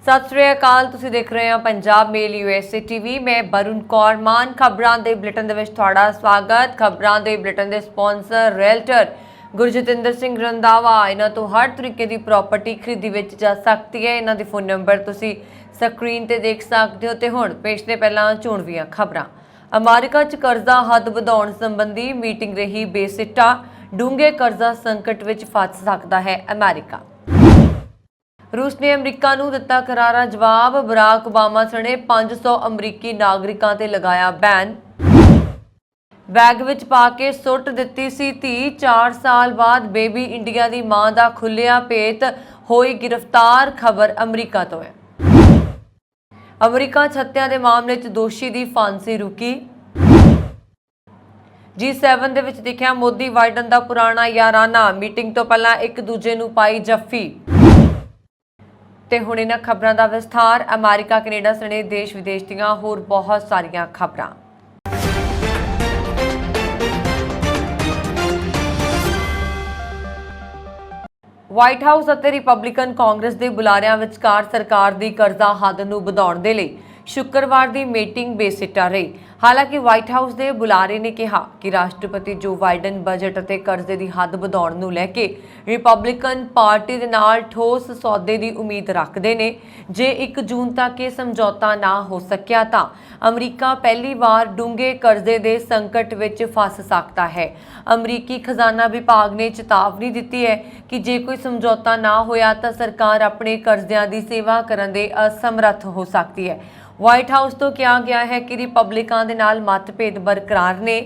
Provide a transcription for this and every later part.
सत श्री अकाल, तुसीं देख रहे हैं पंजाब मेल USA TV। मैं वरुण कौर मान। खबरां दे बुलेटिन दे विच तुहाडा स्वागत। खबरां दे बुलेटिन दे स्पॉन्सर रियल्टर गुरजतिंदर सिंह रंधावा। इन्हां तो हर तरीके की प्रॉपर्टी खरीदी विच जा सकती है। इन्हां दे फोन नंबर तुसीं स्क्रीन ते देख सकते हो। ते हुण पेश ने पहलां चोणवीआं खबरां। अमेरिका च कर्जा हद वधाउण संबंधी मीटिंग रही बेसिट्टा। डूंघे कर्जा संकट विच फस सकदा है अमेरिका। रूस ने अमरीका नूं दिता करारा जवाब। बराक ओबामा सने 500 अमरीकी नागरिकां ते लगाया बैन। बैग विच पा के सुੱਟ दित्ती सी धी। 4 साल बाद बेबी इंडिया दी मां दा खुलिया भेत, होई गिरफ्तार। खबर अमरीका तो है। अमरीका हत्या दे मामले च दोषी दी फांसी रुकी। G7 दे विच दिखिया मोदी बाइडन दा पुराना याराना। मीटिंग तो पहला एक दूजे नूं पाई जफ्फी। ते हुण इन्हां खबरां दा विस्तार। अमेरिका कनेडा सने देश विदेश दीआं होर बहुत सारियां खबरां। वाइट हाउस ਅਤੇ ਰਿਪਬਲਿਕਨ ਕਾਂਗਰਸ ਦੇ ਬੁਲਾਰਿਆਂ ਵਿਚਕਾਰ ਸਰਕਾਰ ਦੀ ਕਰਜ਼ਾ ਹੱਦ ਨੂੰ ਵਧਾਉਣ ਦੇ ਲਈ शुक्रवार की मीटिंग बेसिट्टा रही। हालांकि वाइट हाउस के बुलारे ने कहा कि राष्ट्रपति जो बाइडन बजट और कर्जे की हद बढ़ाउण नूं लैके रिपबलिकन पार्टी दे नाल ठोस सौदे की उम्मीद रखते हैं। जे 1 जून तक ये समझौता ना हो सकिया तो अमरीका पहली बार डूंघे कर्जे के संकट विच फस सकता है। अमरीकी खजाना विभाग ने चेतावनी दी है कि जे कोई समझौता ना होया तो सरकार अपने कर्जिਆਂ की सेवा करने दे असमर्थ हो सकती है। वाइट हाउस तो कहा गया है कि रिपबलिकां दे नाल मतभेद बरकरार ने।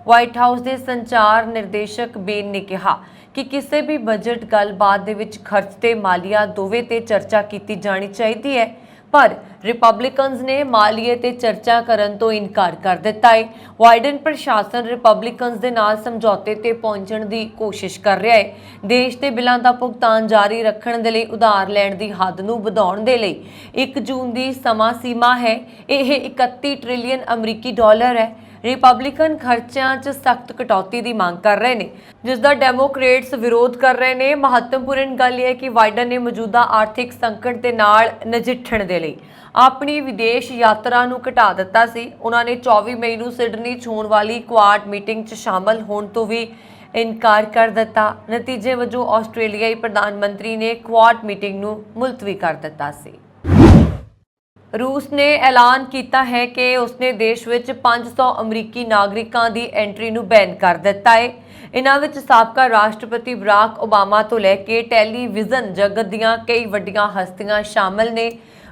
वाइट हाउस के संचार निर्देशक बेन ने कहा कि किसी भी बजट गलबात दे विच खर्च ते मालिया दोवें ते चर्चा की जानी चाहिए है, पर रिपबलिकनस ने मालीए ते चर्चा करन तो इनकार कर दिता है। बाइडन प्रशासन रिपबलिकनस दे नाल समझौते ते पहुंचण दी कोशिश कर रहा है। देश के बिलों का भुगतान जारी रखण दे लई उधार लैण दी हद नूं वधाउण दे लई 1 जून की समा सीमा है। यह 31 ट्रिलियन अमरीकी डॉलर है। रिपबलिकन खर्चों च सख्त कटौती की मांग कर रहे हैं, जिसका डेमोक्रेट्स विरोध कर रहे हैं। महत्वपूर्ण गल यह है कि बाइडन ने मौजूदा आर्थिक संकट के नाल नजिठण दे लई अपनी विदेश यात्रा नूं घटा दिता सी। उन्होंने 24 मई नूं सिडनी च होण वाली क्वाड मीटिंग च शामिल होण तो भी इनकार कर दिता। नतीजे वजों आस्ट्रेलियाई प्रधानमंत्री ने क्वाड मीटिंग नूं मुलतवी कर दिता सी। रूस ने ऐलान किया है कि उसने देश विच 500 अमरीकी नागरिकों की एंट्री नूं बैन कर दिता है। इन्हां विच साबका राष्ट्रपति बराक ओबामा तो लैके टैलीविजन जगत दीआं कई वड्डियां हस्तियां शामिल ने।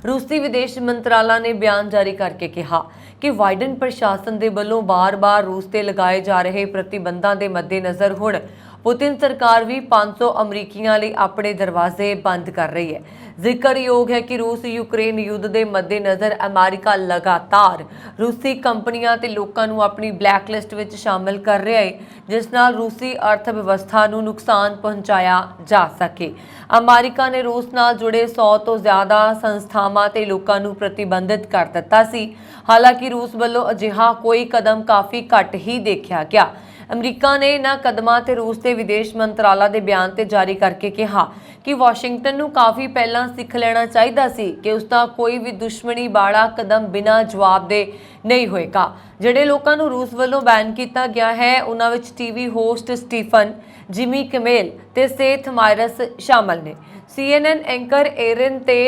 रूसी विदेश मंत्रालय ने बयान जारी करके कहा कि बाइडन प्रशासन के वलों बार-बार रूस ते लगाए जा रहे प्रतिबंधों के मद्देनज़र हुण पुतिन सरकार भी 500 अमरीकियों लिए अपने दरवाजे बंद कर रही है। जिक्रयोग है कि रूस यूक्रेन युद्ध के मद्देनज़र अमेरिका लगातार रूसी कंपनियां ते लोकां नूं अपनी ब्लैकलिस्ट विच शामिल कर रहा है, जिस नाल रूसी अर्थव्यवस्था नूं नुकसान पहुंचाया जा सके। अमेरिका ने रूस नाल जुड़े 100 तो ज़्यादा संस्थावां ते लोकां नूं प्रतिबंधित कर दिता सी। हालांकि रूस वालों अजिहा कोई कदम काफ़ी घट ही देखा गया। अमरीका ने इन्हां कदमां ते रूस के विदेश मंत्रालय के बयान ते जारी करके कहा कि वाशिंगटन नूं काफ़ी पहलां सिख लेना चाहिए सी कि उसका कोई भी दुश्मनी वाला कदम बिना जवाब दे नहीं होएगा। जिहड़े लोकां नूं रूस वालों बैन किया गया है उन्हां विच TV host Stephen, Jimmy Kimmel ते सेथ मायरस शामिल ने। CNN एंकर एरन ते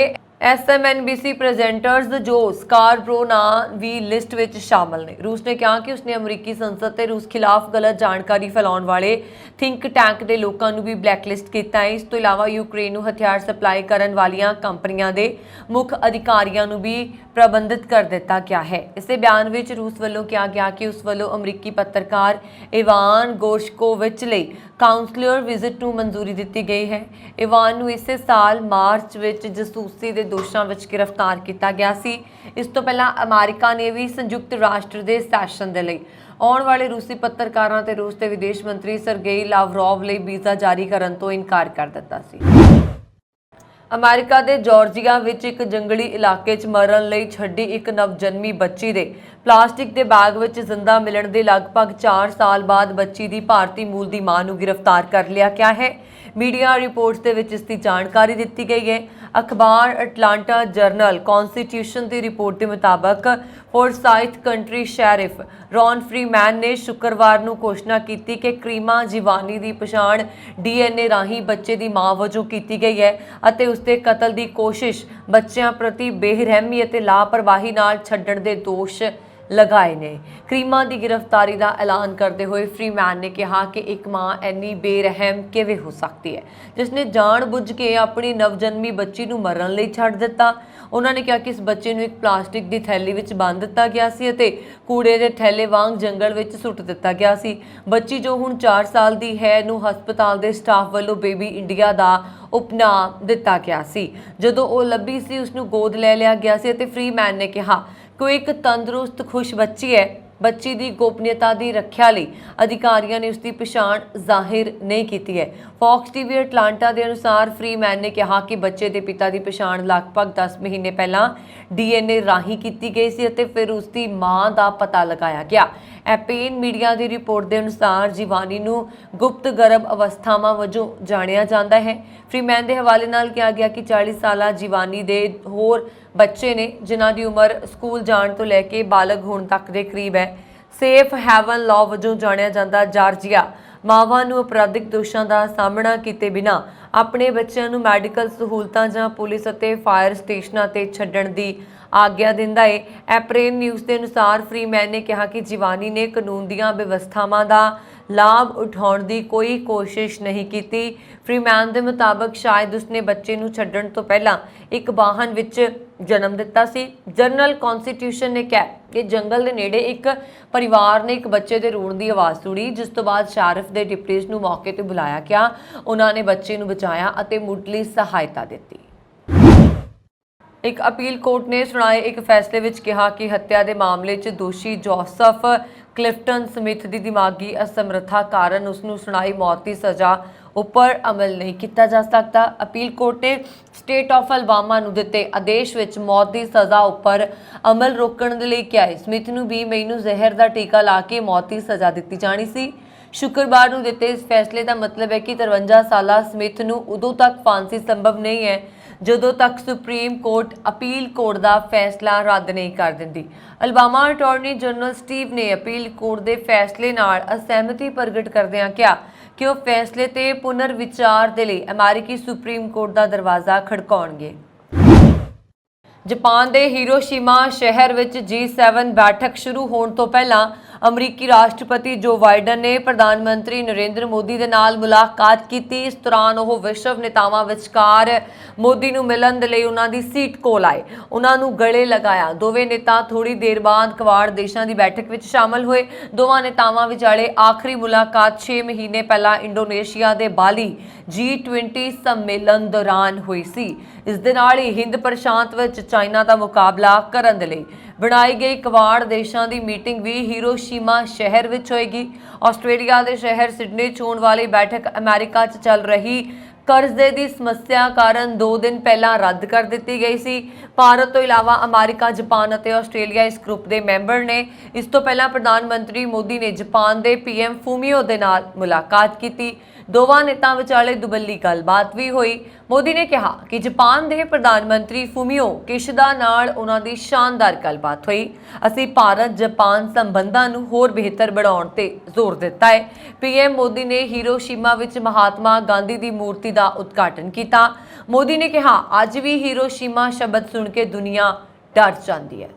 SMNBC प्रेजेंटर्स जो स्कारब्रो नां भी लिस्ट विच शामिल ने। रूस ने कहा कि उसने अमरीकी संसद ते रूस खिलाफ गलत जानकारी फैलाने वाले थिंक टैंक के लोगों को भी ब्लैकलिस्ट किया है। इस तो इलावा यूक्रेन को हथियार सप्लाई करने वाली कंपनियों के मुख्य अधिकारियों को भी प्रबंधित कर दिता गया है। इस बयान में रूस वालों कहा गया कि उस वालों अमरीकी पत्रकार इवान गोर्शकोविच लई काउंसलर विजिट को मंजूरी दी गई है। इवान को इस साल मार्च में जसूसी के दोषों में गिरफ्तार किया गया सी। इस तो पहला अमेरिका ने भी संयुक्त राष्ट्र के सैशन के लिए आने वाले रूसी पत्रकारों ते रूस के विदेश मंत्री सरगेई लावरोव लिए वीज़ा जारी करने तो इनकार कर दिता सी। अमेरिका के जॉर्जिया विच एक जंगली इलाके च मरण लई छड्डी एक नवजन्मी बच्ची दे ਪਲਾਸਟਿਕ ਦੇ ਬੈਗ ਵਿੱਚ ਜ਼ਿੰਦਾ ਮਿਲਣ ਦੇ ਲਗਭਗ 4 ਸਾਲ ਬਾਅਦ ਬੱਚੀ ਦੀ ਭਾਰਤੀ ਮੂਲ ਦੀ ਮਾਂ ਨੂੰ ਗ੍ਰਿਫਤਾਰ ਕਰ ਲਿਆ ਗਿਆ ਹੈ। ਮੀਡੀਆ ਰਿਪੋਰਟਸ ਦੇ ਵਿੱਚ ਇਸ ਦੀ ਜਾਣਕਾਰੀ ਦਿੱਤੀ ਗਈ ਹੈ। ਅਖਬਾਰ ਅਟਲਾਂਟਾ ਜਰਨਲ ਕਨਸਟੀਟਿਊਸ਼ਨ ਦੀ ਰਿਪੋਰਟ ਦੇ ਮੁਤਾਬਕ ਫੋਰਸਾਈਥ ਕੰਟਰੀ ਸ਼ੈਰਿਫ ਰੌਨ ਫਰੀਮੈਨ ਨੇ ਸ਼ੁੱਕਰਵਾਰ ਨੂੰ ਘੋਸ਼ਣਾ ਕੀਤੀ ਕਿ ਕਰੀਮਾ ਜਿਵਾਨੀ ਦੀ ਪਛਾਣ DNA ਰਾਹੀਂ ਬੱਚੇ ਦੀ ਮਾਂ ਵਜੋਂ ਕੀਤੀ ਗਈ ਹੈ ਅਤੇ ਉਸ ਦੇ ਕਤਲ ਦੀ ਕੋਸ਼ਿਸ਼ ਬੱਚਿਆਂ ਪ੍ਰਤੀ ਬੇਰਹਿਮੀ ਅਤੇ ਲਾਪਰਵਾਹੀ ਨਾਲ ਛੱਡਣ ਦੇ ਦੋਸ਼ ਲਗਾਏ ਨੇ। ਕਰੀਮਾ ਦੀ ਗ੍ਰਿਫਤਾਰੀ ਦਾ ਐਲਾਨ ਕਰਦੇ ਹੋਏ ਫਰੀਮੈਨ ਨੇ ਕਿਹਾ ਕਿ ਇੱਕ ਮਾਂ ਇੰਨੀ ਬੇਰਹਿਮ ਕਿਵੇਂ ਹੋ ਸਕਦੀ ਹੈ ਜਿਸ ਨੇ ਜਾਣ-ਬੁੱਝ ਕੇ ਆਪਣੀ ਨਵਜਨਮੀ ਬੱਚੀ ਨੂੰ ਮਰਨ ਲਈ ਛੱਡ ਦਿੱਤਾ। ਉਹਨਾਂ ਨੇ ਕਿਹਾ ਕਿ ਇਸ ਬੱਚੇ ਨੂੰ ਇੱਕ ਪਲਾਸਟਿਕ ਦੀ ਥੈਲੀ ਵਿੱਚ ਬੰਨ੍ਹ ਦਿੱਤਾ ਗਿਆ ਸੀ ਅਤੇ ਕੂੜੇ ਦੇ ਥੈਲੇ ਵਾਂਗ ਜੰਗਲ ਵਿੱਚ ਸੁੱਟ ਦਿੱਤਾ ਗਿਆ ਸੀ। ਬੱਚੀ ਜੋ ਹੁਣ 4 ਸਾਲ ਦੀ ਹੈ ਨੂੰ ਹਸਪਤਾਲ ਦੇ ਸਟਾਫ ਵੱਲੋਂ ਬੇਬੀ ਇੰਡੀਆ ਦਾ ਉਪਨਾਮ ਦਿੱਤਾ ਗਿਆ ਸੀ। ਜਦੋਂ ਉਹ ਲੱਭੀ ਸੀ ਉਸ ਨੂੰ ਗੋਦ ਲੈ ਲਿਆ ਗਿਆ ਸੀ ਅਤੇ ਫਰੀਮੈਨ ਨੇ ਕਿਹਾ ਕੋਈ ਇੱਕ ਤੰਦਰੁਸਤ ਖੁਸ਼ ਬੱਚੀ ਹੈ। ਬੱਚੀ ਦੀ ਗੋਪਨੀਯਤਾ ਦੀ ਰੱਖਿਆ ਲਈ ਅਧਿਕਾਰੀਆਂ ਨੇ ਉਸ ਦੀ ਪਛਾਣ ਜ਼ਾਹਿਰ ਨਹੀਂ ਕੀਤੀ ਹੈ। ਫੌਕਸ ਟੀਵੀ ਅਟਲਾਂਟਾ ਦੇ ਅਨੁਸਾਰ ਫਰੀਮੈਨ ਨੇ ਕਿਹਾ ਕਿ ਬੱਚੇ ਦੇ ਪਿਤਾ ਦੀ ਪਛਾਣ ਲਗਭਗ 10 ਮਹੀਨੇ ਪਹਿਲਾਂ DNA ਰਾਹੀਂ ਕੀਤੀ ਗਈ ਸੀ ਅਤੇ ਫਿਰ ਉਸ ਦੀ ਮਾਂ ਦਾ ਪਤਾ ਲਗਾਇਆ ਗਿਆ। ਐਪੇਨ ਮੀਡੀਆ ਦੀ ਰਿਪੋਰਟ ਦੇ ਅਨੁਸਾਰ ਜਿਵਾਨੀ ਨੂੰ ਗੁਪਤ ਗਰਭ ਅਵਸਥਾਵਾਂ ਵਜੋਂ ਜਾਣਿਆ ਜਾਂਦਾ ਹੈ। ਫਰੀਮੈਨ ਦੇ ਹਵਾਲੇ ਨਾਲ ਕਿਹਾ ਗਿਆ ਕਿ 40 ਸਾਲਾ ਜਿਵਾਨੀ ਦੇ ਹੋਰ ਬੱਚੇ ਨੇ ਜਿਨ੍ਹਾਂ ਦੀ ਉਮਰ ਸਕੂਲ ਜਾਣ ਤੋਂ ਲੈ ਕੇ ਬਾਲਗ ਹੋਣ ਤੱਕ ਦੇ ਕਰੀਬ ਹੈ। ਸੇਫ ਹੈਵਨ ਲਾਅ ਵਜੋਂ ਜਾਣਿਆ ਜਾਂਦਾ ਜਾਰਜੀਆ ਮਾਵਾਂ ਨੂੰ ਅਪਰਾਧਿਕ ਦੋਸ਼ਾਂ ਦਾ ਸਾਹਮਣਾ ਕੀਤੇ ਬਿਨਾਂ ਆਪਣੇ ਬੱਚਿਆਂ ਨੂੰ ਮੈਡੀਕਲ ਸਹੂਲਤਾਂ ਜਾਂ ਪੁਲਿਸ ਅਤੇ ਫਾਇਰ ਸਟੇਸ਼ਨਾਂ ਤੇ ਛੱਡਣ ਦੀ ਆਗਿਆ ਦਿੰਦਾ ਹੈ। ਐਪਰੇਨ ਨਿਊਜ਼ ਦੇ ਅਨੁਸਾਰ ਫਰੀਮੈਨ ਨੇ ਕਿਹਾ ਕਿ ਜਿਵਾਨੀ ਨੇ ਕਾਨੂੰਨ ਦੀਆਂ ਵਿਵਸਥਾਵਾਂ ਦਾ ਲਾਭ ਉਠਾਉਣ ਦੀ ਕੋਈ ਕੋਸ਼ਿਸ਼ ਨਹੀਂ ਕੀਤੀ। ਫਰੀਮੈਨ ਦੇ ਮੁਤਾਬਕ ਸ਼ਾਇਦ ਉਸਨੇ ਬੱਚੇ ਨੂੰ ਛੱਡਣ ਤੋਂ ਪਹਿਲਾਂ ਇੱਕ ਵਾਹਨ ਵਿੱਚ ਜਨਮ ਦਿੱਤਾ ਸੀ। ਜਰਨਲ ਕਨਸਟੀਟਿਊਸ਼ਨ ਨੇ ਕਿਹਾ ਕਿ ਜੰਗਲ ਦੇ ਨੇੜੇ ਇੱਕ ਪਰਿਵਾਰ ਨੇ ਇੱਕ ਬੱਚੇ ਦੇ ਰੋਣ ਦੀ ਆਵਾਜ਼ ਸੁਣੀ, ਜਿਸ ਤੋਂ ਬਾਅਦ ਸ਼ੈਰਿਫ ਦੇ ਡਿਪਟੀਜ਼ ਨੂੰ ਮੌਕੇ ਤੇ ਬੁਲਾਇਆ ਗਿਆ। ਉਹਨਾਂ ਨੇ ਬੱਚੇ ਨੂੰ ਬਚਾਇਆ ਅਤੇ ਮੁੱਢਲੀ ਸਹਾਇਤਾ ਦਿੱਤੀ। ਇੱਕ ਅਪੀਲ ਕੋਰਟ ਨੇ ਸੁਣਾਏ ਇੱਕ ਫੈਸਲੇ ਵਿੱਚ ਕਿਹਾ ਕਿ ਹੱਤਿਆ ਦੇ ਮਾਮਲੇ 'ਚ ਦੋਸ਼ੀ ਜੋਸਫ ਕਲਿਫਟਨ ਸਮਿਥ ਦੀ ਦਿਮਾਗੀ ਅਸਮਰੱਥਾ ਕਾਰਨ ਉਸ ਨੂੰ ਸੁਣਾਈ ਮੌਤ ਦੀ ਸਜ਼ਾ ਉੱਪਰ ਅਮਲ ਨਹੀਂ ਕੀਤਾ ਜਾ ਸਕਦਾ। ਅਪੀਲ ਕੋਰਟ ਨੇ ਸਟੇਟ ਆਫ ਅਲਬਾਮਾ ਨੂੰ ਦਿੱਤੇ ਆਦੇਸ਼ ਵਿੱਚ ਮੌਤ ਦੀ ਸਜ਼ਾ ਉੱਪਰ ਅਮਲ ਰੋਕਣ ਦੇ ਲਈ ਕਿਹਾ ਹੈ। ਸਮਿਥ ਨੂੰ 20 ਮਈ ਨੂੰ ਜ਼ਹਿਰ ਦਾ ਟੀਕਾ ਲਾ ਕੇ ਮੌਤ ਦੀ ਸਜ਼ਾ ਦਿੱਤੀ ਜਾਣੀ ਸੀ। ਸ਼ੁੱਕਰਵਾਰ ਨੂੰ ਦਿੱਤੇ ਇਸ ਫੈਸਲੇ ਦਾ ਮਤਲਬ ਹੈ ਕਿ 53 ਸਾਲਾ ਸਮਿਥ ਨੂੰ ਉਦੋਂ ਤੱਕ ਫਾਂਸੀ ਸੰਭਵ ਨਹੀਂ ਹੈ ਜਦੋਂ ਤੱਕ ਸੁਪਰੀਮ ਕੋਰਟ ਅਪੀਲ ਕੋਰਟ ਦਾ ਫੈਸਲਾ ਰੱਦ ਨਹੀਂ ਕਰ ਦਿੰਦੀ। ਅਲਬਾਮਾ ਅਟਾਰਨੀ ਜਨਰਲ ਸਟੀਵ ਨੇ ਅਪੀਲ ਕੋਰਟ ਦੇ ਫੈਸਲੇ ਨਾਲ ਅਸਹਿਮਤੀ ਪ੍ਰਗਟ ਕਰਦਿਆਂ ਕਿਹਾ ਕਿ ਉਹ ਫੈਸਲੇ ਤੇ ਪੁਨਰ ਵਿਚਾਰ ਦੇ ਲਈ ਅਮਰੀਕੀ ਸੁਪਰੀਮ ਕੋਰਟ ਦਾ ਦਰਵਾਜ਼ਾ ਖੜਕਾਉਣਗੇ। ਜਾਪਾਨ ਦੇ ਹੀਰੋਸ਼ੀਮਾ ਸ਼ਹਿਰ ਵਿੱਚ G7 ਬੈਠਕ ਸ਼ੁਰੂ ਹੋਣ ਤੋਂ ਪਹਿਲਾਂ ਅਮਰੀਕੀ ਰਾਸ਼ਟਰਪਤੀ ਜੋ ਬਾਈਡਨ ਨੇ ਪ੍ਰਧਾਨ ਮੰਤਰੀ ਨਰਿੰਦਰ ਮੋਦੀ ਦੇ ਨਾਲ ਮੁਲਾਕਾਤ ਕੀਤੀ। ਇਸ ਦੌਰਾਨ ਉਹ ਵਿਸ਼ਵ ਨੇਤਾਵਾਂ ਵਿਚਕਾਰ ਮੋਦੀ ਨੂੰ ਮਿਲਣ ਦੇ ਲਈ ਉਹਨਾਂ ਦੀ ਸੀਟ ਕੋਲ ਆਏ, ਉਹਨਾਂ ਨੂੰ ਗਲੇ ਲਗਾਇਆ। ਦੋਵੇਂ ਨੇਤਾ ਥੋੜੀ ਦੇਰ ਬਾਅਦ ਕਵਾੜ ਦੇਸ਼ਾਂ ਦੀ ਬੈਠਕ ਵਿੱਚ ਸ਼ਾਮਲ ਹੋਏ। ਦੋਵਾਂ ਨੇਤਾਵਾਂ ਵਿਚਾਲੇ ਆਖਰੀ ਮੁਲਾਕਾਤ 6 ਮਹੀਨੇ ਪਹਿਲਾਂ ਇੰਡੋਨੇਸ਼ੀਆ ਦੇ ਬਾਲੀ G20 ਸੰਮੇਲਨ ਦੌਰਾਨ ਹੋਈ ਸੀ। ਇਸ ਦੇ ਨਾਲ ਹੀ ਹਿੰਦ ਪ੍ਰਸ਼ਾਂਤ ਵਿੱਚ ਚਾਈਨਾ ਦਾ ਮੁਕਾਬਲਾ ਕਰਨ ਦੇ ਲਈ ਬਣਾਈ ਗਈ ਕਵਾੜ ਦੇਸ਼ਾਂ ਦੀ ਮੀਟਿੰਗ ਵੀ ਹੀਰੋਸ਼ੀਮਾ ਸ਼ਹਿਰ ਵਿੱਚ ਹੋਏਗੀ। ਆਸਟ੍ਰੇਲੀਆ ਦੇ ਸ਼ਹਿਰ ਸਿਡਨੀ 'ਚ ਹੋਣ ਵਾਲੀ ਬੈਠਕ ਅਮਰੀਕਾ 'ਚ ਚੱਲ ਰਹੀ ਕਰਜ਼ੇ ਦੀ ਸਮੱਸਿਆ ਕਾਰਨ 2 ਦਿਨ ਪਹਿਲਾਂ ਰੱਦ ਕਰ ਦਿੱਤੀ ਗਈ ਸੀ। ਭਾਰਤ ਤੋਂ ਇਲਾਵਾ ਅਮਰੀਕਾ, ਜਾਪਾਨ ਅਤੇ ਆਸਟ੍ਰੇਲੀਆ ਇਸ ਗਰੁੱਪ ਦੇ ਮੈਂਬਰ ਨੇ। ਇਸ ਤੋਂ ਪਹਿਲਾਂ ਪ੍ਰਧਾਨ ਮੰਤਰੀ ਮੋਦੀ ਨੇ ਜਾਪਾਨ ਦੇ PM ਫੂਮੀਓ ਦੇ ਨਾਲ ਮੁਲਾਕਾਤ ਕੀਤੀ। ਦੋਵਾਂ ਨੇਤਾਵਾਂ ਵਿਚਾਲੇ ਦੁਬੱਲੀ ਗੱਲਬਾਤ ਵੀ ਹੋਈ। ਮੋਦੀ ਨੇ ਕਿਹਾ ਕਿ ਜਾਪਾਨ ਦੇ ਪ੍ਰਧਾਨ ਮੰਤਰੀ ਫੂਮੀਓ ਕਿਸ਼ਿਦਾ ਨਾਲ ਉਹਨਾਂ ਦੀ ਸ਼ਾਨਦਾਰ ਗੱਲਬਾਤ ਹੋਈ। ਅਸੀਂ ਭਾਰਤ ਜਾਪਾਨ ਸੰਬੰਧਾਂ ਨੂੰ ਹੋਰ ਬਿਹਤਰ ਬਣਾਉਣ ਤੇ ਜ਼ੋਰ ਦਿੱਤਾ ਹੈ। PM ਮੋਦੀ ਨੇ ਹੀਰੋਸ਼ੀਮਾ ਵਿੱਚ ਮਹਾਤਮਾ ਗਾਂਧੀ ਦੀ ਮੂਰਤੀ ਦਾ ਉਦਘਾਟਨ ਕੀਤਾ। ਮੋਦੀ ਨੇ ਕਿਹਾ ਅੱਜ ਵੀ ਹੀਰੋਸ਼ੀਮਾ ਸ਼ਬਦ ਸੁਣ ਕੇ ਦੁਨੀਆ ਡਰ ਜਾਂਦੀ ਹੈ।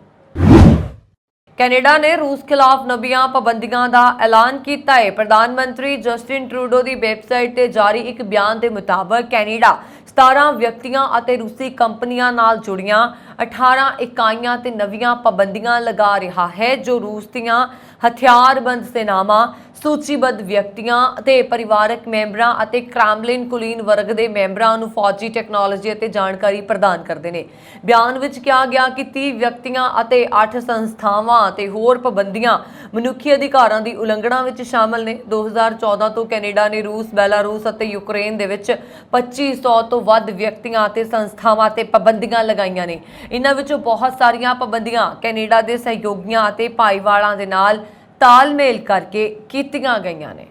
ਕੈਨੇਡਾ ਨੇ ਰੂਸ ਖਿਲਾਫ ਨਵੀਆਂ ਪਾਬੰਦੀਆਂ ਦਾ ਐਲਾਨ ਕੀਤਾ ਹੈ। ਪ੍ਰਧਾਨ ਮੰਤਰੀ ਜਸਟਿਨ ਟਰੂਡੋ ਦੀ ਵੈਬਸਾਈਟ ਤੇ ਜਾਰੀ ਇੱਕ ਬਿਆਨ ਦੇ ਮੁਤਾਬਕ ਕੈਨੇਡਾ 17 ਵਿਅਕਤੀਆਂ ਅਤੇ ਰੂਸੀ ਕੰਪਨੀਆਂ ਨਾਲ ਜੁੜੀਆਂ 18 ਇਕਾਈਆਂ ਤੇ ਨਵੀਆਂ ਪਾਬੰਦੀਆਂ ਲਗਾ ਰਿਹਾ ਹੈ ਜੋ ਰੂਸ ਦੀਆਂ ਹਥਿਆਰਬੰਦ ਸੈਨਾਵਾਂ, ਸੂਚੀਬੱਧ ਵਿਅਕਤੀਆਂ ਅਤੇ ਪਰਿਵਾਰਕ ਮੈਂਬਰਾਂ ਅਤੇ ਕ੍ਰੈਮਲਿਨ ਕੁਲੀਨ ਵਰਗ ਦੇ ਮੈਂਬਰਾਂ ਨੂੰ ਫੌਜੀ ਟੈਕਨੋਲੋਜੀ ਅਤੇ ਜਾਣਕਾਰੀ ਪ੍ਰਦਾਨ ਕਰਦੇ ਨੇ। ਬਿਆਨ ਵਿੱਚ ਕਿਹਾ ਗਿਆ ਕਿ 30 ਵਿਅਕਤੀਆਂ ਅਤੇ 8 ਸੰਸਥਾਵਾਂ ਅਤੇ ਹੋਰ ਪਾਬੰਦੀਆਂ ਮਨੁੱਖੀ ਅਧਿਕਾਰਾਂ ਦੀ ਉਲੰਘਣਾ ਵਿੱਚ ਸ਼ਾਮਲ ਨੇ। 2014 ਤੋਂ ਕੈਨੇਡਾ ਨੇ ਰੂਸ, ਬੈਲਾਰੂਸ ਅਤੇ ਯੂਕਰੇਨ ਦੇ ਵਿੱਚ 2500 ਤੋਂ ਵੱਧ ਵਿਅਕਤੀਆਂ ਅਤੇ ਸੰਸਥਾਵਾਂ ਤੇ ਪਾਬੰਦੀਆਂ ਲਗਾਈਆਂ ਨੇ। ਇਹਨਾਂ ਵਿੱਚੋਂ ਬਹੁਤ ਸਾਰੀਆਂ ਪਾਬੰਦੀਆਂ ਕੈਨੇਡਾ ਦੇ ਸਹਿਯੋਗੀਆਂ ਅਤੇ ਭਾਈਵਾਲਾਂ ਦੇ ਨਾਲ ਤਾਲਮੇਲ ਕਰਕੇ ਕੀਤੀਆਂ ਗਈਆਂ ਨੇ।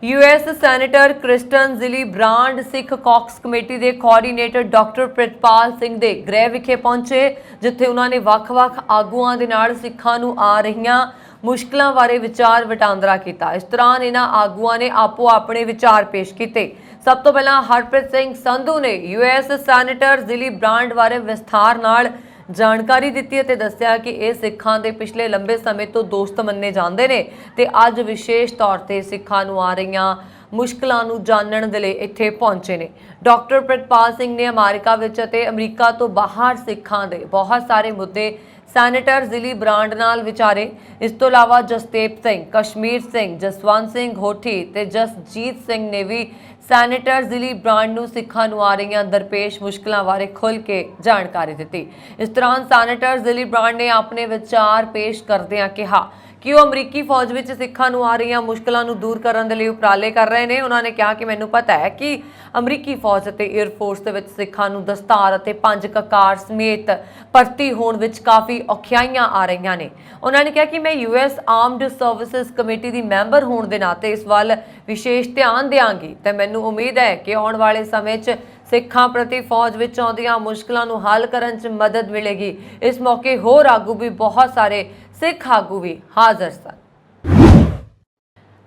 ਯੂਐਸ ਸੈਨੇਟਰ ਕ੍ਰਿਸਟਨ ਜ਼ਿਲੀ ਬ੍ਰਾਂਡ ਸਿੱਖ ਕਾਕਸ ਕਮੇਟੀ ਦੇ ਕੋਆਰਡੀਨੇਟਰ ਡਾਕਟਰ ਪ੍ਰਿਤਪਾਲ ਸਿੰਘ ਦੇ ਗ੍ਰਹਿ ਵਿਖੇ ਪਹੁੰਚੇ, ਜਿੱਥੇ ਉਹਨਾਂ ਨੇ ਵੱਖ-ਵੱਖ ਆਗੂਆਂ ਦੇ ਨਾਲ ਸਿੱਖਾਂ ਨੂੰ ਆ ਰਹੀਆਂ ਮੁਸ਼ਕਲਾਂ ਬਾਰੇ ਵਿਚਾਰ ਵਟਾਂਦਰਾ ਕੀਤਾ। ਇਸ ਦੌਰਾਨ ਇਹਨਾਂ ਆਗੂਆਂ ਨੇ ਆਪੋ ਆਪਣੇ ਵਿਚਾਰ ਪੇਸ਼ ਕੀਤੇ। ਸਭ ਤੋਂ ਪਹਿਲਾਂ ਹਰਪ੍ਰੀਤ ਸਿੰਘ ਸੰਧੂ ਨੇ ਯੂਐਸ ਸੈਨੇਟਰ ਜ਼ਿਲੀ ਬ੍ਰਾਂਡ ਬਾਰੇ ਵਿਸਥਾਰ ਨਾਲ ਜਾਣਕਾਰੀ ਦਿੱਤੀ ਅਤੇ ਦੱਸਿਆ ਕਿ ਇਹ ਸਿੱਖਾਂ ਦੇ ਪਿਛਲੇ ਲੰਬੇ ਸਮੇਂ ਤੋਂ ਦੋਸਤ ਮੰਨੇ ਜਾਂਦੇ ਨੇ ਤੇ ਅੱਜ ਵਿਸ਼ੇਸ਼ ਤੌਰ ਤੇ ਸਿੱਖਾਂ ਨੂੰ ਆ ਰਹੀਆਂ ਮੁਸ਼ਕਲਾਂ ਨੂੰ ਜਾਣਨ ਦੇ ਲਈ ਇੱਥੇ ਪਹੁੰਚੇ ਨੇ। ਡਾਕਟਰ ਪ੍ਰਿਤਪਾਲ ਸਿੰਘ ਨੇ ਅਮਰੀਕਾ ਵਿੱਚ ਅਤੇ ਅਮਰੀਕਾ ਤੋਂ ਬਾਹਰ ਸਿੱਖਾਂ ਦੇ ਬਹੁਤ ਸਾਰੇ ਮੁੱਦੇ ਸੈਨੇਟਰ ਜ਼ਿਲੀ ਬ੍ਰਾਂਡ ਨਾਲ ਵਿਚਾਰੇ। ਇਸ ਤੋਂ ਇਲਾਵਾ ਜਸਤੇਪ ਸਿੰਘ, ਕਸ਼ਮੀਰ ਸਿੰਘ, ਜਸਵੰਤ ਸਿੰਘ ਹੋਠੀ ਤੇ ਜਸਜੀਤ ਸਿੰਘ ਨੇ ਵੀ ਸੈਨੇਟਰ ਜ਼ਿਲੀ ਬ੍ਰਾਂਡ ਨੂੰ ਸਿੱਖਾਂ ਨੂੰ ਆ ਰਹੀਆਂ ਦਰਪੇਸ਼ ਮੁਸ਼ਕਲਾਂ ਬਾਰੇ ਖੁੱਲ੍ਹ ਕੇ ਜਾਣਕਾਰੀ ਦਿੱਤੀ। ਇਸ ਦੌਰਾਨ ਸੈਨੇਟਰ ਜ਼ਿਲੀ ਬ੍ਰਾਂਡ ਨੇ ਆਪਣੇ ਵਿਚਾਰ ਪੇਸ਼ ਕਰਦਿਆਂ ਕਿਹਾ ਕਿ ਉਹ ਅਮਰੀਕੀ ਫੌਜ ਵਿੱਚ ਸਿੱਖਾਂ ਨੂੰ ਆ ਰਹੀਆਂ ਮੁਸ਼ਕਲਾਂ ਨੂੰ ਦੂਰ ਕਰਨ ਦੇ ਲਈ ਉਪਰਾਲੇ ਕਰ ਰਹੇ ਨੇ। ਉਹਨਾਂ ਨੇ ਕਿਹਾ ਕਿ ਮੈਨੂੰ ਪਤਾ ਹੈ ਕਿ ਅਮਰੀਕੀ ਫੌਜ ਅਤੇ 에ਅਰ ਫੋਰਸ ਦੇ ਵਿੱਚ ਸਿੱਖਾਂ ਨੂੰ ਦਸਤਾਰ ਅਤੇ 5 ਕਕਾਰ ਸਮੇਤ ਭਰਤੀ ਹੋਣ ਵਿੱਚ ਕਾਫੀ ਔਖਿਆਈਆਂ ਆ ਰਹੀਆਂ ਨੇ। ਉਹਨਾਂ ਨੇ ਕਿਹਾ ਕਿ ਮੈਂ ਯੂਐਸ ਆਰਮਡ ਸਰਵਿਸਿਜ਼ ਕਮੇਟੀ ਦੀ ਮੈਂਬਰ ਹੋਣ ਦੇ ਨਾਤੇ ਇਸ ਵੱਲ ਵਿਸ਼ੇਸ਼ ਧਿਆਨ ਦਿਆਂਗੀ ਤੇ ਮੈਨੂੰ ਉਮੀਦ ਹੈ ਕਿ ਆਉਣ ਵਾਲੇ ਸਮੇਂ 'ਚ ਸਿੱਖਾਂ ਪ੍ਰਤੀ ਫੌਜ ਵਿੱਚ ਆਉਂਦੀਆਂ ਮੁਸ਼ਕਲਾਂ ਨੂੰ ਹੱਲ ਕਰਨ 'ਚ ਮਦਦ ਮਿਲੇਗੀ। ਇਸ ਮੌਕੇ ਹੋਰ ਆਗੂ ਵੀ ਬਹੁਤ ਸਾਰੇ ਸਿੱਖ ਆਗੂ ਵੀ ਹਾਜ਼ਰ ਸਨ।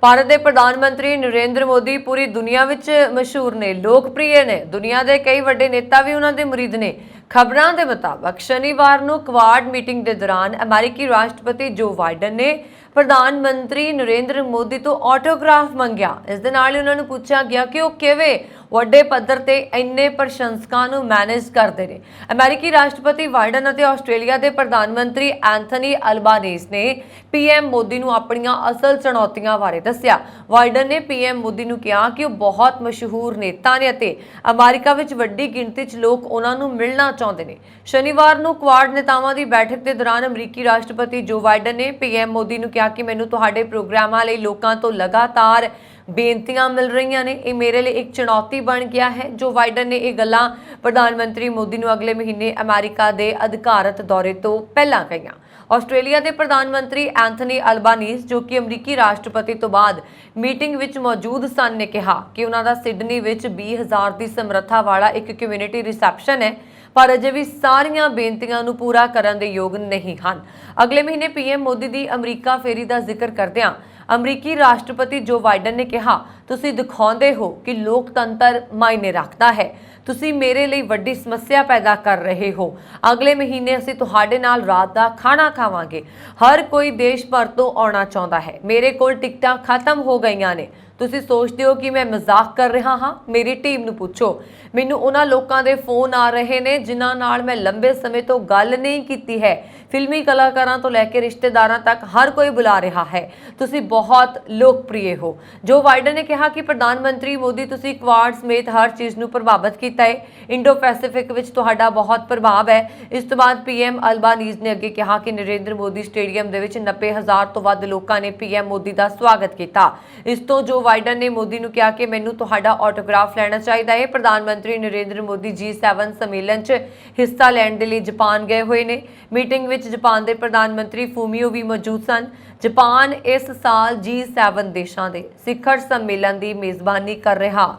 ਭਾਰਤ ਦੇ ਪ੍ਰਧਾਨ ਮੰਤਰੀ ਨਰਿੰਦਰ ਮੋਦੀ ਪੂਰੀ ਦੁਨੀਆ ਵਿੱਚ ਮਸ਼ਹੂਰ ਨੇ, ਲੋਕਪ੍ਰਿਯ ਨੇ। ਦੁਨੀਆ ਦੇ ਕਈ ਵੱਡੇ ਨੇਤਾ ਵੀ ਉਹਨਾਂ ਦੇ ਮੁਰੀਦ ਨੇ। ਖਬਰਾਂ ਦੇ ਮੁਤਾਬਕ ਸ਼ਨੀਵਾਰ ਨੂੰ ਕੁਆਡ ਮੀਟਿੰਗ ਦੇ ਦੌਰਾਨ ਅਮਰੀਕੀ ਰਾਸ਼ਟਰਪਤੀ ਜੋ ਬਾਈਡਨ ਨੇ ਪ੍ਰਧਾਨ ਮੰਤਰੀ ਨਰਿੰਦਰ ਮੋਦੀ ਤੋਂ ਆਟੋਗ੍ਰਾਫ ਮੰਗਿਆ। ਇਸ ਦੇ ਨਾਲ ਹੀ ਉਹਨਾਂ ਨੂੰ ਪੁੱਛਿਆ ਗਿਆ ਕਿ ਉਹ ਕਿਵੇਂ ਵੱਡੇ ਪੱਧਰ ਤੇ ਇੰਨੇ ਪ੍ਰਸ਼ੰਸਕਾਂ ਨੂੰ ਮੈਨੇਜ ਕਰਦੇ ਨੇ। ਅਮਰੀਕੀ ਰਾਸ਼ਟਰਪਤੀ ਬਾਈਡਨ ਅਤੇ ਆਸਟ੍ਰੇਲੀਆ ਦੇ ਪ੍ਰਧਾਨ ਮੰਤਰੀ ਐਂਥਨੀ ਅਲਬਾਨੀਜ਼ ਨੇ ਪੀਐਮ ਮੋਦੀ ਨੂੰ ਆਪਣੀਆਂ ਅਸਲ ਚੁਣੌਤੀਆਂ ਬਾਰੇ ਦੱਸਿਆ। ਬਾਈਡਨ ਨੇ ਪੀਐਮ ਮੋਦੀ ਨੂੰ ਕਿਹਾ ਕਿ ਉਹ ਬਹੁਤ ਮਸ਼ਹੂਰ ਨੇਤਾ ਨੇ ਅਤੇ ਅਮਰੀਕਾ ਵਿੱਚ ਵੱਡੀ ਗਿਣਤੀ 'ਚ ਲੋਕ ਉਹਨਾਂ ਨੂੰ ਮਿਲਣਾ ਚਾਹੁੰਦੇ ਨੇ। ਸ਼ਨੀਵਾਰ ਨੂੰ ਕੁਆਡ ਨੇਤਾਵਾਂ ਦੀ ਬੈਠਕ ਦੇ ਦੌਰਾਨ ਅਮਰੀਕੀ ਰਾਸ਼ਟਰਪਤੀ ਜੋ ਬਾਈਡਨ ਨੇ ਪੀਐਮ ਮੋਦੀ ਨੂੰ ਕਿਹਾ ਕਿ ਮੈਨੂੰ ਤੁਹਾਡੇ ਪ੍ਰੋਗਰਾਮਾਂ ਲਈ ਲੋਕਾਂ ਤੋਂ ਲਗਾਤਾਰ ਬੇਨਤੀਆਂ ਮਿਲ ਰਹੀਆਂ ਨੇ। ਇਹ ਮੇਰੇ ਲਈ ਇੱਕ ਚੁਣੌਤੀ ਬਣ ਗਿਆ ਹੈ। ਜੋ ਬਾਈਡਨ ਨੇ ਇਹ ਗੱਲਾਂ ਪ੍ਰਧਾਨ ਮੰਤਰੀ ਮੋਦੀ ਨੂੰ ਅਗਲੇ ਮਹੀਨੇ ਅਮਰੀਕਾ ਦੇ ਅਧਿਕਾਰਤ ਦੌਰੇ ਤੋਂ ਪਹਿਲਾਂ ਕਹੀਆਂ। ਆਸਟ੍ਰੇਲੀਆ ਦੇ ਪ੍ਰਧਾਨ ਮੰਤਰੀ ਐਂਥਨੀ ਅਲਬਾਨੀਜ਼, ਜੋ ਕਿ ਅਮਰੀਕੀ ਰਾਸ਼ਟਰਪਤੀ ਤੋਂ ਬਾਅਦ ਮੀਟਿੰਗ ਵਿੱਚ ਮੌਜੂਦ ਸਨ, ਨੇ ਕਿਹਾ ਕਿ ਉਹਨਾਂ ਦਾ ਸਿਡਨੀ ਵਿੱਚ 20,000 ਦੀ ਸਮਰੱਥਾ ਵਾਲਾ ਇੱਕ ਕਮਿਊਨਿਟੀ ਰਿਸੈਪਸ਼ਨ ਹੈ, ਪਰ ਅਜੇ ਵੀ ਸਾਰੀਆਂ ਬੇਨਤੀਆਂ ਨੂੰ ਪੂਰਾ ਕਰਨ ਦੇ ਯੋਗ ਨਹੀਂ ਹਨ। ਅਗਲੇ ਮਹੀਨੇ ਪੀਐਮ ਮੋਦੀ ਦੀ ਅਮਰੀਕਾ ਫੇਰੀ ਦਾ ਜ਼ਿਕਰ ਕਰਦਿਆਂ ਅਮਰੀਕੀ ਰਾਸ਼ਟਰਪਤੀ ਜੋ ਬਾਈਡਨ ਨੇ ਕਿਹਾ, ਤੁਸੀਂ ਦਿਖਾਉਂਦੇ ਹੋ ਕਿ ਲੋਕਤੰਤਰ ਮਾਇਨੇ ਰੱਖਦਾ ਹੈ। ਤੁਸੀਂ ਮੇਰੇ ਲਈ ਵੱਡੀ ਸਮੱਸਿਆ ਪੈਦਾ ਕਰ ਰਹੇ ਹੋ। ਅਗਲੇ ਮਹੀਨੇ ਅਸੀਂ ਤੁਹਾਡੇ ਨਾਲ ਰਾਤ ਦਾ ਖਾਣਾ ਖਾਵਾਂਗੇ। ਹਰ ਕੋਈ ਦੇਸ਼ ਭਰ ਤੋਂ ਆਉਣਾ ਚਾਹੁੰਦਾ ਹੈ। ਮੇਰੇ ਕੋਲ ਟਿਕਟਾਂ ਖਤਮ ਹੋ ਗਈਆਂ ਨੇ। ਤੁਸੀਂ ਸੋਚਦੇ ਹੋ ਕਿ ਮੈਂ ਮਜ਼ਾਕ ਕਰ ਰਿਹਾ ਹਾਂ? ਮੇਰੀ ਟੀਮ ਨੂੰ ਪੁੱਛੋ। ਮੈਨੂੰ ਉਹਨਾਂ ਲੋਕਾਂ ਦੇ ਫੋਨ ਆ ਰਹੇ ਨੇ ਜਿਨ੍ਹਾਂ ਨਾਲ ਮੈਂ ਲੰਬੇ ਸਮੇਂ ਤੋਂ ਗੱਲ ਨਹੀਂ ਕੀਤੀ ਹੈ। ਫਿਲਮੀ ਕਲਾਕਾਰਾਂ ਤੋਂ ਲੈ ਕੇ ਰਿਸ਼ਤੇਦਾਰਾਂ ਤੱਕ ਹਰ ਕੋਈ ਬੁਲਾ ਰਿਹਾ ਹੈ। ਤੁਸੀਂ ਬਹੁਤ ਲੋਕਪ੍ਰਿਯ ਹੋ। ਜੋ ਬਾਈਡਨ ਨੇ ਕਿਹਾ ਕਿ ਪ੍ਰਧਾਨ ਮੰਤਰੀ ਮੋਦੀ, ਤੁਸੀਂ ਕੁਆਡ ਸਮੇਤ ਹਰ ਚੀਜ਼ ਨੂੰ ਪ੍ਰਭਾਵਿਤ ਕੀਤਾ ਹੈ। ਇੰਡੋ ਪੈਸੀਫਿਕ ਵਿੱਚ ਤੁਹਾਡਾ ਬਹੁਤ ਪ੍ਰਭਾਵ ਹੈ। ਇਸ ਤੋਂ ਬਾਅਦ ਪੀਐਮ ਅਲਬਾਨੀਜ਼ ਨੇ ਅੱਗੇ ਕਿਹਾ ਕਿ ਨਰਿੰਦਰ ਮੋਦੀ ਸਟੇਡੀਅਮ ਦੇ ਵਿੱਚ 90,000 ਤੋਂ ਵੱਧ ਲੋਕਾਂ ਨੇ ਪੀਐਮ ਮੋਦੀ ਦਾ ਸਵਾਗਤ ਕੀਤਾ। ਇਸ ਤੋਂ ਜੋ ਬਾਈਡਨ ਨੇ ਮੋਦੀ ਨੂੰ ਕਿਹਾ ਕਿ ਮੈਨੂੰ ਤੁਹਾਡਾ ਆਟੋਗ੍ਰਾਫ ਲੈਣਾ ਚਾਹੀਦਾ ਹੈ। ਪ੍ਰਧਾਨ ਮੰਤਰੀ ਨਰਿੰਦਰ ਮੋਦੀ G7 ਸੰਮੇਲਨ 'ਚ ਹਿੱਸਾ ਲੈਣ ਦੇ ਲਈ ਜਾਪਾਨ ਗਏ ਹੋਏ ਨੇ। ਮੀਟਿੰਗ ਵਿੱਚ ਜਾਪਾਨ ਦੇ ਪ੍ਰਧਾਨ ਮੰਤਰੀ ਫੂਮੀਓ ਵੀ ਮੌਜੂਦ ਸਨ। ਜਾਪਾਨ ਇਸ ਸਾਲ G7 ਦੇਸ਼ਾਂ ਦੇ ਸਿਖਰ ਸੰਮੇਲਨ ਦੀ ਮੇਜ਼ਬਾਨੀ ਕਰ ਰਿਹਾ।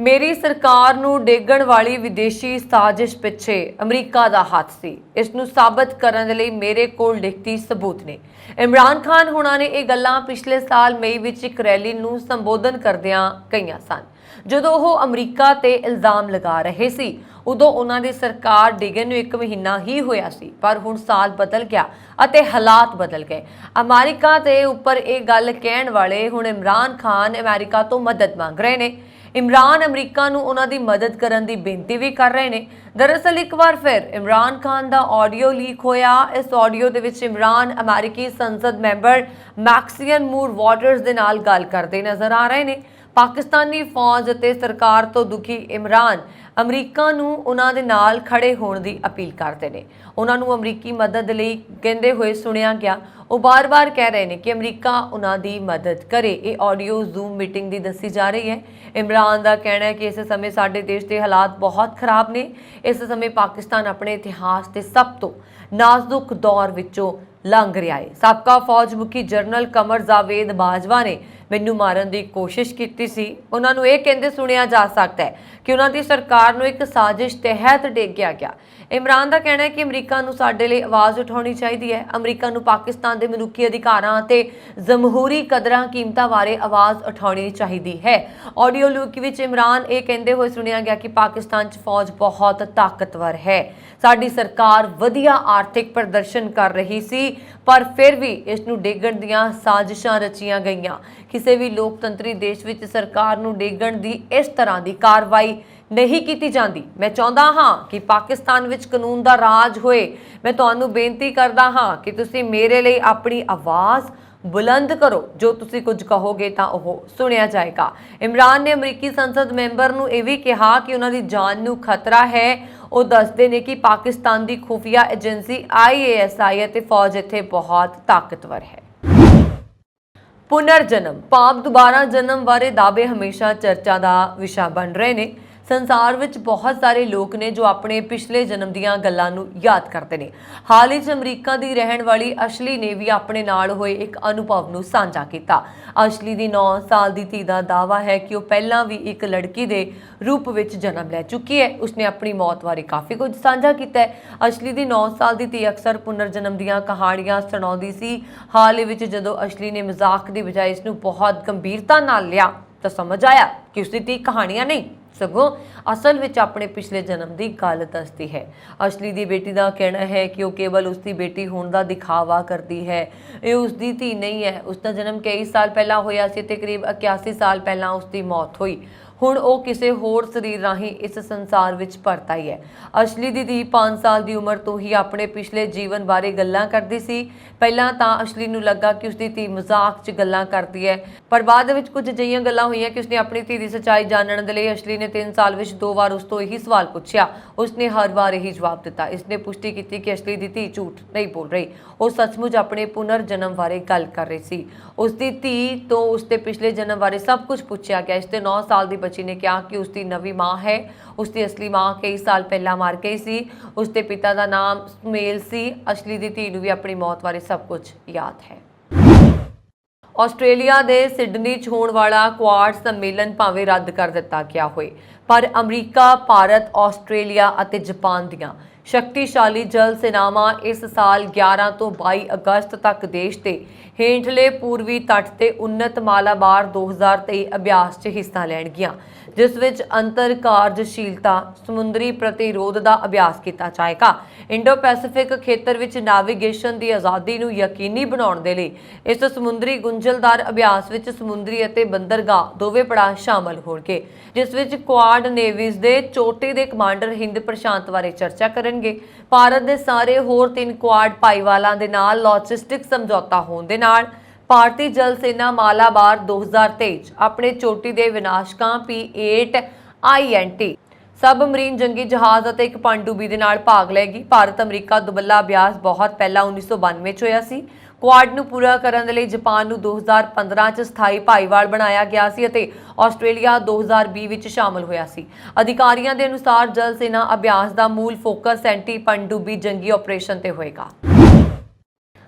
ਮੇਰੀ ਸਰਕਾਰ ਨੂੰ ਡੇਗਣ ਵਾਲੀ ਵਿਦੇਸ਼ੀ ਸਾਜ਼ਿਸ਼ ਪਿੱਛੇ ਅਮਰੀਕਾ ਦਾ ਹੱਥ ਸੀ। ਇਸ ਨੂੰ ਸਾਬਤ ਕਰਨ ਦੇ ਲਈ ਮੇਰੇ ਕੋਲ ਲਿਖਤੀ ਸਬੂਤ ਨੇ। ਇਮਰਾਨ ਖਾਨ ਹੁਣਾਂ ਨੇ ਇਹ ਗੱਲਾਂ ਪਿਛਲੇ ਸਾਲ ਮਈ ਵਿੱਚ ਇੱਕ ਰੈਲੀ ਨੂੰ ਸੰਬੋਧਨ ਕਰਦਿਆਂ ਕਹੀਆਂ ਸਨ। ਜਦੋਂ ਉਹ ਅਮਰੀਕਾ ਤੇ ਇਲਜ਼ਾਮ ਲਗਾ ਰਹੇ ਸੀ, ਉਦੋਂ ਉਹਨਾਂ ਦੀ ਸਰਕਾਰ ਡਿੱਗਣ ਨੂੰ 1 ਮਹੀਨਾ ਹੀ ਹੋਇਆ ਸੀ, ਪਰ ਹੁਣ ਸਾਲ ਬਦਲ ਗਿਆ ਅਤੇ ਹਾਲਾਤ ਬਦਲ ਗਏ। ਅਮਰੀਕਾ ਦੇ ਉੱਪਰ ਇਹ ਗੱਲ ਕਹਿਣ ਵਾਲੇ ਹੁਣ ਇਮਰਾਨ ਖਾਨ ਅਮਰੀਕਾ ਤੋਂ ਮਦਦ ਮੰਗ ਰਹੇ ਨੇ। इमरान अमरीका ਨੂੰ ਉਹਨਾਂ ਦੀ ਮਦਦ ਕਰਨ ਦੀ ਬੇਨਤੀ ਵੀ ਕਰ ਰਹੇ ਨੇ। दरअसल एक बार फिर इमरान खान का ऑडियो लीक होया। इस ऑडियो ਦੇ ਵਿੱਚ इमरान अमेरिकी संसद मैंबर मैक्सियन मूर वाटर्स ਦੇ ਨਾਲ ਗੱਲ ਕਰਦੇ नजर आ रहे ਨੇ। पाकिस्तानी फौज ਅਤੇ सरकार तो दुखी इमरान अमरीका ਨੂੰ ਉਹਨਾਂ ਦੇ ਨਾਲ खड़े होने की अपील करते हैं। उन्होंने अमरीकी मदद ਲਈ कहते हुए सुनिया गया। वो बार बार कह रहे हैं कि अमरीका उन्होंने मदद करे। ये ऑडियो जूम मीटिंग की दसी जा रही है। इमरान का कहना है कि इस समय साडे देश के हालात बहुत खराब ने। इस समय पाकिस्तान अपने इतिहास के सब तो नाजुक दौर विचों लंघ रहा है। साबका फौज मुखी जनरल कमर जावेद बाजवा ने मैनू मारन की कोशिश की सी। उन्होंने ये कहते सुनिया जा सकता है कि उन्होंने सरकार को एक साजिश तहत डेगिया गया। इमरान का कहना है कि अमरीका नूं साडे लई आवाज़ उठाउणी चाहीदी है। अमरीका नूं पाकिस्तान के मनुखी अधिकारां ते जमहूरी कदरां कीमतां बारे आवाज़ उठाउणी चाहीदी है। ऑडियो लीक विच इमरान ये कहते हुए सुनिया गया कि पाकिस्तान च फौज बहुत ताकतवर है। साडी सरकार वधिया आर्थिक प्रदर्शन कर रही सी, पर फिर भी इसनूं डेगण दीआं साजिशां रचियां गईयां। किसी भी लोकतंत्री देश विच सरकार नूं डेगण दी इस तरह की कार्रवाई नहीं की जाती। मैं चाहता हाँ कि पाकिस्तान विच कानून का राज होए। मैं तुहानू बेनती करता हाँ कि तुसी मेरे लिए अपनी आवाज़ बुलंद करो। जो तुसी कुछ कहोगे तो वह सुनिया जाएगा। इमरान ने अमरीकी संसद मैंबर नूं यह भी कहा कि उन्होंने जान नूं खतरा है। वो दसते ने कि पाकिस्तान की खुफिया एजेंसी IASI ਅਤੇ फौज इत्थे बहुत ताकतवर है। पुनर्जन्म पाप दोबारा जन्म बारे दावे हमेशा चर्चा का विषय बन रहे हैं। संसार विच बहुत सारे लोग ने जो अपने पिछले जन्म दीयां गल्लां नूं याद करते हैं। हाल ही अमरीका की रहने वाली अशली ने भी अपने नाल होए एक अनुभव नूं साझा किया। अशली की 9 साल की धी का दावा है कि वह पहला भी एक लड़की के रूप में जन्म लै चुकी है। उसने अपनी मौत बारे काफ़ी कुछ साझा किया है। अशली की 9 साल की धी अक्सर पुनर्जन्म दीयां कहानियां सुणाउंदी सी। हाल ही विच जदों अशली ने मजाक की बजाय इसनूं बहुत गंभीरता नाल लिया तो समझ आया कि उसकी धी कहानियां नहीं सगों असल विच अपने पिछले जन्म की गल दसती है। अशली की बेटी का कहना है कि वह केवल उसकी बेटी होने का दिखावा करती है। ये उसकी धी नहीं है। उसका जन्म कई साल पहला होया सी ते करीब 81 साल पहला उसकी मौत हुई। हुण वो किसी होर शरीर राही इस संसार विच परत आई है। अशली दी धी 5 साल की उम्र तो ही अपने पिछले जीवन बारे गल्लां करदी सी। पहलां तां अशली नूं लगा कि उसकी धी मजाक च गल्लां करती है, पर बाद विच कुछ अजिहियां गल्लां होईयां कि उसने अपनी धी की सच्चाई जानने के लिए अशली ने 3 साल विच 2 बार उस तो यही सवाल पूछा। उसने हर बार यही जवाब दिता। इसने पुष्टि की कि अशली की धी झूठ नहीं बोल रही। वो सचमुच अपने पुनर्जन्म बारे गल कर रही सी। उसकी धी तो उसके पिछले जन्म बारे सब कुछ पूछा गया। इसते 9 साल की बच्ची ने कहा कि उसकी नवी माँ है। उसकी असली माँ कई साल पहला मार गई सी। उसके पिता का नाम सुमेल सी। अशली की धी नूं भी अपनी मौत बारे सब कुछ याद है। ਆਸਟ੍ਰੇਲੀਆ ਦੇ ਸਿਡਨੀ 'ਚ ਹੋਣ ਵਾਲਾ ਕੁਆਡ ਸੰਮੇਲਨ ਭਾਵੇਂ ਰੱਦ ਕਰ ਦਿੱਤਾ ਗਿਆ ਹੋਏ, ਪਰ ਅਮਰੀਕਾ, ਭਾਰਤ, ਆਸਟ੍ਰੇਲੀਆ ਅਤੇ ਜਾਪਾਨ ਦੀਆਂ शक्तिशाली जल सेनावां इस साल 11 तो 22 अगस्त तक देश के हेठले पूर्वी तट ते उन्नत मालाबार 2023 अभ्यास च हिस्सा लैणगियां, जिस विच अंतर कार्यशीलता समुद्री प्रतिरोध का अभ्यास किया जाएगा। इंडो पैसिफिक खेतर विच नैविगेशन की आज़ादी नूं यकीनी बनाउण दे लई इस समुद्री गुंझलदार अभ्यास विच समुद्री अते बंदरगाह दोवें पड़ाव शामिल होणगे, जिस विच क्वाड नेवीज़ दे चोटी दे कमांडर हिंद प्रशांत बारे चर्चा करनगे। भारत के सारे होर 3 क्वाड भाईवालों के नाल लॉजिस्टिक समझौता होने दे नाल भारतीय जल सेना मालाबार 2023 अपने चोटी के विनाशकां P8 INT सबमरीन जंगी जहाज़ और एक पनडुब्बी दे नाल भाग लेगी। भारत अमरीका दुबला अभ्यास बहुत पहला 1992 च होया सी। क्वाड नूं पूरा करन दे लई जापान नूं 2015 च स्थाई भाईवाल बनाया गया सी अते आस्ट्रेलिया 2020 विच शामिल होया सी। अधिकारियों के अनुसार जल सेना अभ्यास का मूल फोकस एंटी पनडुब्बी जंगी ऑपरेशन ते होएगा।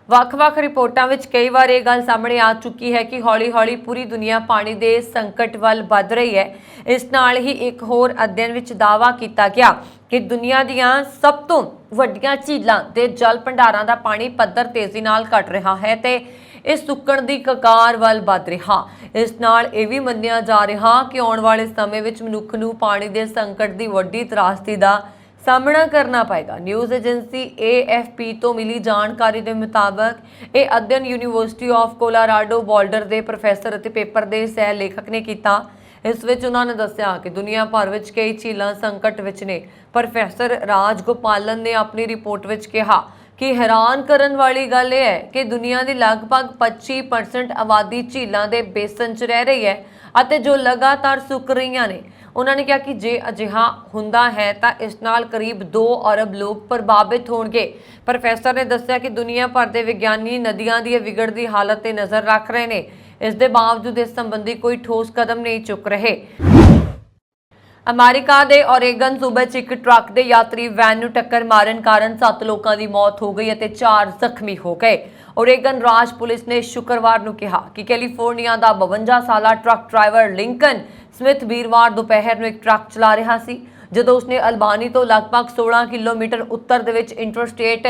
ਵੱਖ-ਵੱਖ ਰਿਪੋਰਟਾਂ ਵਿੱਚ ਕਈ ਵਾਰ ਇਹ ਗੱਲ ਸਾਹਮਣੇ ਆ ਚੁੱਕੀ ਹੈ ਕਿ ਹੌਲੀ-ਹੌਲੀ ਪੂਰੀ ਦੁਨੀਆ ਪਾਣੀ ਦੇ ਸੰਕਟ ਵੱਲ ਵੱਧ ਰਹੀ ਹੈ। ਇਸ ਨਾਲ ਹੀ ਇੱਕ ਹੋਰ ਅਧਿਐਨ ਵਿੱਚ ਦਾਅਵਾ ਕੀਤਾ ਗਿਆ ਕਿ ਦੁਨੀਆ ਦੀਆਂ ਸਭ ਤੋਂ ਵੱਡੀਆਂ ਝੀਲਾਂ ਦੇ ਜਲ ਭੰਡਾਰਾਂ ਦਾ ਪਾਣੀ ਪੱਧਰ ਤੇਜ਼ੀ ਨਾਲ ਘਟ ਰਿਹਾ ਹੈ ਤੇ ਇਸ ਸੁੱਕਣ ਦੀ ਕਗਾਰ ਵੱਲ ਵੱਧ ਰਿਹਾ। ਇਸ ਨਾਲ ਇਹ ਵੀ ਮੰਨਿਆ ਜਾ ਰਿਹਾ ਕਿ ਆਉਣ ਵਾਲੇ ਸਮੇਂ ਵਿੱਚ ਮਨੁੱਖ ਨੂੰ ਪਾਣੀ ਦੇ ਸੰਕਟ ਦੀ ਵੱਡੀ ਤਰਾਸਦੀ ਦਾ सामना करना पाएगा। न्यूज़ एजेंसी AFP तो मिली जानकारी के मुताबिक ये अध्ययन यूनिवर्सिटी ऑफ कोलोराडो बोल्डर के प्रोफैसर और पेपर के सह लेखक ने किया। इस विच उन्होंने ने दस्सिया कि दुनिया भर विच कई झीलां संकट विच ने। प्रोफैसर राज गोपालन ने अपनी रिपोर्ट विच कहा कि हैरान करन वाली गल यह है कि दुनिया की लगभग 25% आबादी झीलों के बेसन च रह रही है ਅਤੇ जो लगातार सुक रही ने। उन्होंने कहा कि जे अजिहा हुंदा है तो इस नाल करीब 2 अरब लोग प्रभावित होणगे। प्रोफैसर ने दस्सिया कि दुनिया भर के विज्ञानी नदियां दी विगड़ती हालत ते नज़र रख रहे हैं। इस दे बावजूद इस संबंधी कोई ठोस कदम नहीं चुक रहे। अमेरिका के ओरेगन सूबे च एक ट्रक के यात्री वैन नूं टक्कर मारन कारण 7 लोगों की मौत हो गई और 4 जख्मी हो गए। ओरेगन राज पुलिस ने शुक्रवार नूं कहा कि कैलीफोर्निया का 52 साला ट्रक ड्राइवर लिंकन स्मिथ वीरवार दोपहर नूं एक ट्रक चला रहा सी ਜਦੋਂ उसने अलबानी तो लगभग 16 किलोमीटर उत्तर दे विच इंटरस्टेट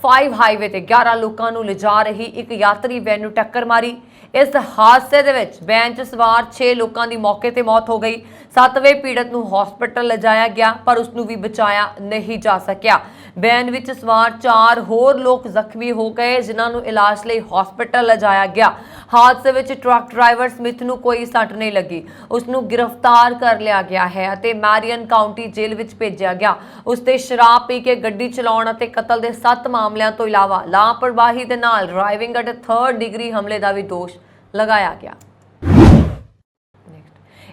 5 हाईवे ते 11 लोगों को लिजा रही एक यात्री वैन नूं टक्कर मारी। इस हादसे दे विच वैन च सवार 6 लोगों की मौके ते मौत हो गई। 7वें पीड़ित नूं हॉस्पिटल लिजाया गया पर उसनूं भी बचाया नहीं जा सकिया। वैन विच सवार 4 होर लोग जख्मी हो गए जिन्हां नूं इलाज लई हॉस्पिटल लिजाया गया। हादसे विच ट्रक ड्राइवर स्मिथ नूं कोई सट नहीं लगी। उसनूं गिरफ्तार कर लिया गया है अते मैरियन काउंटी जेल विच भेजिया गया। उसते शराब पी के गड्डी चलाउण अते कतल दे 7 मामलिਆਂ ਤੋਂ इलावा लापरवाही दे नाल ड्राइविंग अते 3rd डिग्री हमले का भी दोष लगाया गया।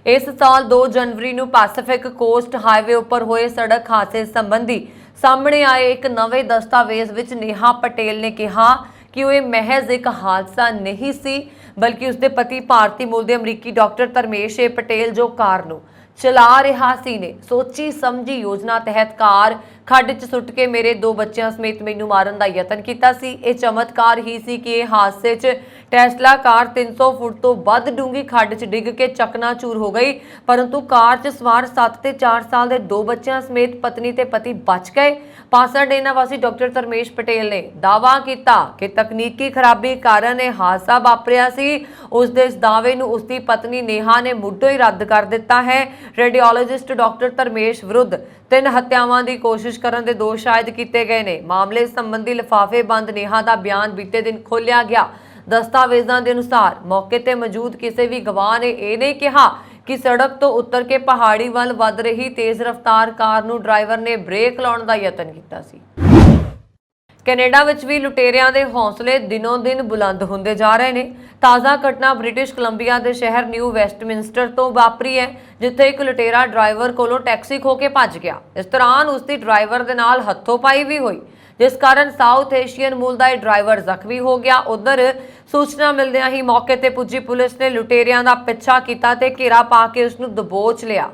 इस साल 2 जनवरी ਨੂੰ पैसिफिक कोस्ट हाईवे उपर होए सड़क हादसे संबंधी सामने आए एक नवे दस्तावेज विच नेहा पटेल ने कहा कि वह महज एक हादसा नहीं सी बल्कि उसके पति भारतीय मूल के अमरीकी डॉक्टर धर्मेश पटेल जो कार नूं चला रहा सी ने सोची समझी योजना तहत कार खड्ड च सुट के मेरे 2 बच्चों समेत मैनू मारन का यतन किया सी। यह चमत्कार ही सी कि यह हादसे च टेस्ला कार 300 फुट तो वध डूंगी खड्ड च डिग के चकनाचूर हो गई परंतु कार च सवार 7 ते 4 साल के 2 बच्चों समेत पत्नी ते पति बच गए। पासाडेना वासी डॉक्टर धर्मेश पटेल ने दावा किया कि तकनीकी खराबी कारण यह हादसा वापरिया सी। उसके इस दावे नूं उसकी पत्नी नेहा ने मुद्दों ही रद्द कर दिता है। रेडियोलॉजिस्ट डॉक्टर धर्मेश विरुद्ध 3 हत्यावां की कोशिश करने के दोष आयद किए गए ने। मामले संबंधी लिफाफे बंद नेहा का बयान बीते दिन खोलिया गया। दस्तावेज़ों के अनुसार मौके पर मौजूद किसी भी गवाह ने यह नहीं कहा कि सड़क तो उतर के पहाड़ी वाल वध रही तेज रफ्तार कार नूं ड्राइवर ने ब्रेक लाउण दा यतन कीता सी। कैनेडा विच भी लुटेरियां दे हौसले दिनों दिन बुलंद होंदे जा रहे हैं। ताज़ा घटना ब्रिटिश कोलंबिया के शहर न्यू वेस्टमिंस्टर तो वापरी है जिथे एक लुटेरा ड्राइवर कोलों टैक्सी खो के भज गया। इस दौरान उसकी ड्राइवर के नाल हथोपाई भी हुई जिस कारण साउथ एशियन मूल का ड्राइवर जख्मी हो गया। उधर सूचना मिलदियां ही मौके ते पुजी पुलिस ने लुटेरियां दा पिछा किया ते घेरा पा के उसनूं दबोच लिया।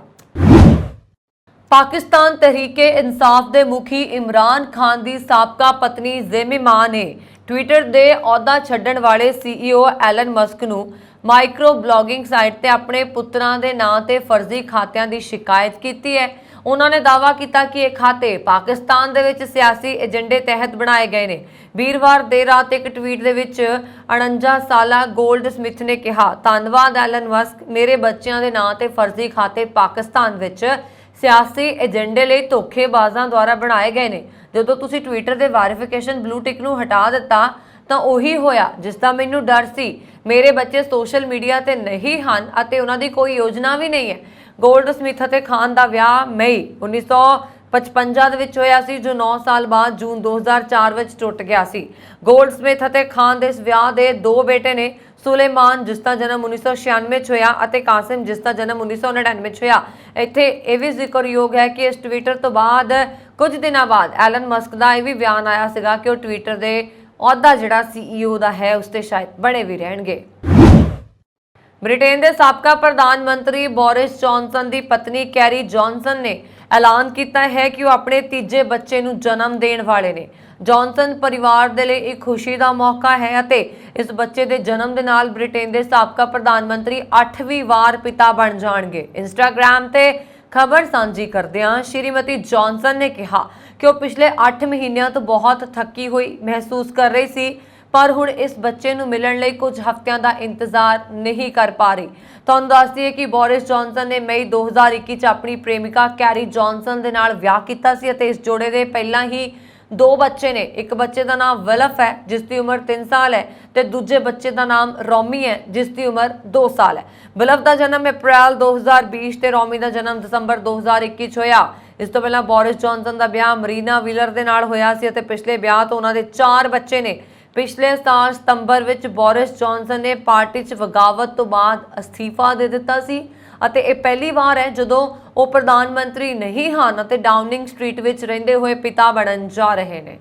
पाकिस्तान तहरीके इंसाफ के मुखी इमरान खान की साबका पत्नी जेमिमा ने ट्विटर के अहुदा छड्डण वाले CEO एलन मस्क नूं माइक्रो ब्लॉगिंग साइट ते अपने पुत्रां दे नां ते फर्जी खात्यां की शिकायत की है। उन्होंने दावा किया कि यह खाते पाकिस्तान दे विच सियासी एजेंडे तहत बनाए गए ने। वीरवार देर रात एक ट्वीट दे विच 49 साला गोल्ड स्मिथ ने कहा, धन्नवाद एलन मस्क, मेरे बच्चों के नां ते फर्जी खाते पाकिस्तान विच सियासी एजेंडे लिए धोखेबाजां द्वारा बनाए गए ने। जदों तुसीं ट्विटर के वेरीफिकेशन ब्लू टिक नूं हटा दिता तो उही होया जिसका मैनू डर सी। मेरे बच्चे सोशल मीडिया ते नहीं हन अते उन्हां दी कोई योजना भी नहीं है। गोल्ड स्मिथ अते खान का विआह मई 1955 दे विच होया सी जो 9 साल बाद जून 2004 विच टुट गया सी। गोल्ड स्मिथ अते खान दे इस विआह दे 2 बेटे ने, सुलेमान जिसका जन्म 1996 होया अते कासिम जिसका जन्म 1999 होया। इत्थे यह भी जिक्रयोग है कि इस ट्विटर तो बाद कुछ दिनों बाद एलन मस्क का यह भी बयान आया सीगा कि वह ट्विटर के अहुदा जिहड़ा CEO का है उसते शायद बने भी रहणगे। ब्रिटेन के साबका प्रधानमंत्री बोरिस जॉनसन की पत्नी कैरी जॉनसन ने ऐलान किया है कि वह अपने तीजे बच्चे नूं जन्म देण वाले ने। जॉनसन परिवार के लिए एक खुशी का मौका है अते इस बच्चे के जन्म के नाल ब्रिटेन के साबका प्रधानमंत्री 8वीं वार पिता बन जाएंगे। इंस्टाग्राम ते खबर साझी करदियां श्रीमती जॉनसन ने कहा कि वह पिछले 8 महीनों तो बहुत थकी हुई महसूस कर रही सी पर हुण इस बच्चे नूं मिलण लई कुछ हफ्तियां का इंतजार नहीं कर पा रही। तुहानूं दस दईए कि बोरिस जॉनसन ने मई 2021 च अपनी प्रेमिका कैरी जॉनसन दे नाल विआह कीता सी अते इस जोड़े दे पहलां ही दो बच्चे ने। एक बच्चे का नाम विलफ है जिसकी उम्र 3 साल है तो दूजे बच्चे का नाम रोमी है जिसकी उम्र 2 साल है। विलफ का जन्म अप्रैल 2020 ਤੇ रोमी का जन्म दसंबर 2021 ਹੋਇਆ। इस तो पहला बोरिस जॉनसन का ब्याह मरीना व्हीलर के नाल होया सी ਅਤੇ पिछले ब्याह तो उन्होंने 4 बच्चे ने। पिछले साल सितंबर विच बोरिस जॉनसन ने पार्टी च बगावत तो बाद अस्तीफा दे दिता सी ਅਤੇ ਇਹ ਪਹਿਲੀ ਵਾਰ है ਜਦੋਂ ਉਹ ਪ੍ਰਧਾਨ ਮੰਤਰੀ नहीं ਹਨ ਅਤੇ ਡਾਊਨਿੰਗ ਸਟਰੀਟ ਵਿੱਚ ਰਹਿੰਦੇ ਹੋਏ ਪਿਤਾ ਬਣਨ ਜਾ ਰਹੇ ਨੇ।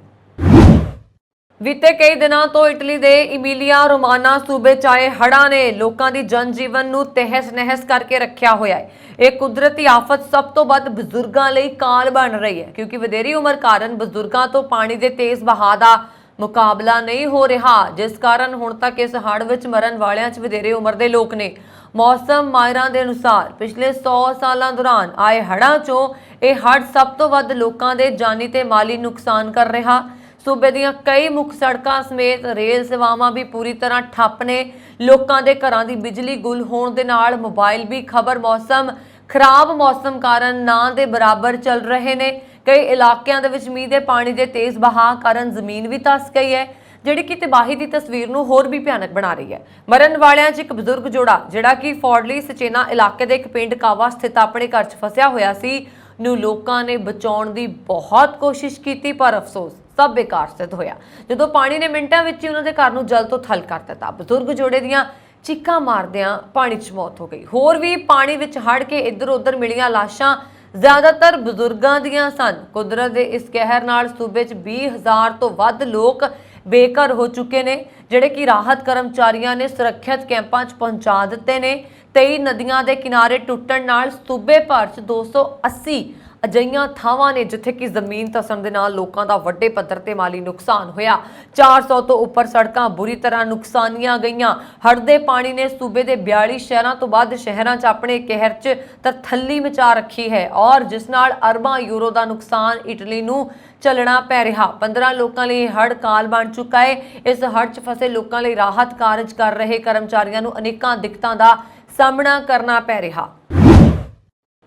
बीते कई दिनों तो इटली के इमिलिया रोमाना सूबे च आए हड़ां ने लोगों की जनजीवन नूं तहस नहस करके रखा होया है। एक कुदरती आफत सब तो वध बजुर्गों लई काल बन रही है क्योंकि वधेरी उम्र कारण बजुर्गों तो पानी के तेज बहाव का मुकाबला नहीं हो रहा, जिस कारण हुण तक इस हड़ विच मरण वालियां च वधेरे उम्र के लोग ने। मौसम माहिरां दे अनुसार पिछले 100 सालां दौरान आए हड़ां चों यह हड़ सब तो वध लोकां दे जानी ते माली नुकसान कर रहा। सूबे दीआं कई मुख सड़कों समेत रेल सेवावां भी पूरी तरह ठप्प ने। लोकां दे घरां दी बिजली गुल होण दे नाल मोबाइल भी खबर मौसम खराब मौसम कारण ना दे बराबर चल रहे ने। कई इलाकों दे विच मींह दे पानी दे तेज बहाव कारण जमीन भी धस गई है जिहड़ी कि तबाही की तस्वीर नूं होर भी भयानक बना रही है। मरण वालियां च एक बजुर्ग जोड़ा जिहड़ा कि फॉडली सचेना इलाके दे एक पिंड कावा स्थित अपने घर च फसिया होया सी नूं लोकां ने बचाउण दी बहुत कोशिश कीती पर अफसोस सब बेकार सिद्ध होया जदों पानी ने मिंटां विच ही उन्हां दे घर नूं जल तो थल कर दिता। बजुर्ग जोड़े दीआं चीकां मारदिआं पानी च मौत हो गई। होर भी पानी विच हड़ के इधर उधर मिलियां लाशां ज़्यादातर बजुर्गों दीआं सन। कुदरत दे इस कहर नाल सूबे च 20,000 तो वध लोग बेघर हो चुके ने जिहड़े कि राहत कर्मचारियों ने सुरक्षित कैंपां च पहुंचा दिते ने। 23 नदियां दे किनारे टुੱਟਣ नाल सूबे भर च 280 अजिहियां थावां ने जिथे कि जमीन धसन दे नाल लोकां दा वड्डे पੱਧਰ ते माली नुकसान होया। 400 तो उपर सड़कां बुरी तरह नुकसानियां गईयां। हड़ दे पानी ने सूबे दे 42 शहरां तो वध शहरां च अपने कहर च तरथल्ली मचा रखी है और जिस नाल अरबां यूरो दा नुकसान इटली नूं झलना पै रहा। 15 लोगों लिए हड़ काल बन चुका है। इस हड़ च फसे लोगों लिए राहत कारज कर रहे कर्मचारियों नूं अनेकां दिक्कतां दा सामना करना पै रहा।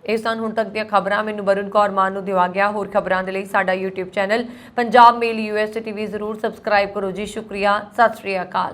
ਇਹ ਸਨ ਹੁਣ ਤੱਕ ਦੀਆਂ ਖਬਰਾਂ। ਮੈਨੂੰ ਵਰੁਣ ਕੌਰ ਮਾਨ ਨੂੰ ਦਿਵਾ ਗਿਆ। ਹੋਰ ਖਬਰਾਂ ਦੇ ਲਈ ਸਾਡਾ YouTube ਚੈਨਲ ਪੰਜਾਬ ਮੇਲ USA TV ਜ਼ਰੂਰ ਸਬਸਕ੍ਰਾਈਬ ਕਰੋ ਜੀ। ਸ਼ੁਕਰੀਆ। ਸਤਿ ਸ਼੍ਰੀ ਅਕਾਲ।